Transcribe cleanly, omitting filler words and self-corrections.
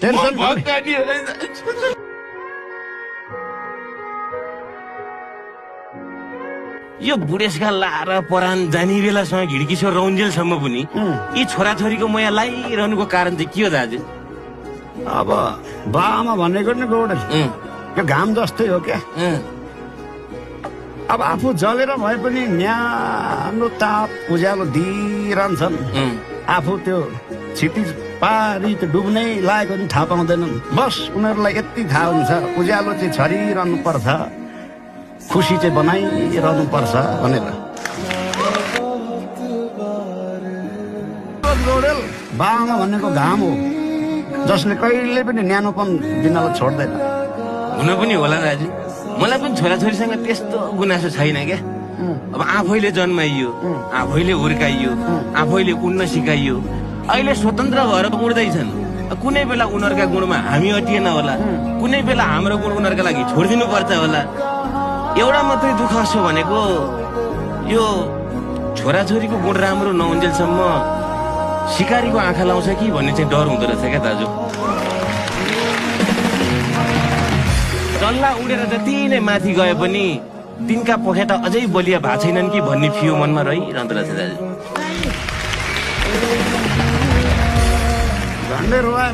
Tension यो बुढेसकाल लाएर परान जाने बेलासँग हिड्किसो रौन्जेलसम्म पनि यी छोराछोरीको माया लागिरहनुको कारण चाहिँ के हो दाजु? अब बामा भनेको नि गौडे यो घाम जस्तै हो क्या। अब आफू जलेर भए पनि न्यानो ताप उज्यालो दिइरहन्छन्। आफू त्यो छिटिज पारी त्यो डुब्नै लागेको पनि थाहा पाउँदैनन्। बस उनीहरूलाई यति थाहा हुन्छ उज्यालो चाहिँ छरिरहनु पर्छ, खुसी चाहिँ बनाइरहनु पर्छ भनेर। गौडेल बामा भनेको घाम हो जसले कहिले पनि न्यानोपन दिनलाई छोड्दैन। हुन पनि होला दाजु, मलाई पनि छोराछोरीसँग त्यस्तो गुनासो छैन क्या। अब आफैले जन्माइयो, आफैले हुर्काइयो, आफैले उड्न सिकाइयो, अहिले स्वतन्त्र भएर उड्दैछन्। कुनै बेला उनीहरूका गुणमा हामी अटिएन होला, कुनै बेला हाम्रो गुण उनीहरूका लागि छोडिदिनु पर्छ होला। एउटा मात्रै दुःख छ भनेको यो छोराछोरीको गुण राम्रो नहुन्जेलसम्म सिकारीको आँखा लाउँछ कि भन्ने चाहिँ डर हुँदो रहेछ क्या दाजु। डल्ला उडेर जति नै माथि गए पनि तिनका पखेटा अझै बलिया भएको छैनन् कि भन्ने फियो मनमा रहिरहँदो रहेछ दाजु। झन्डै रोए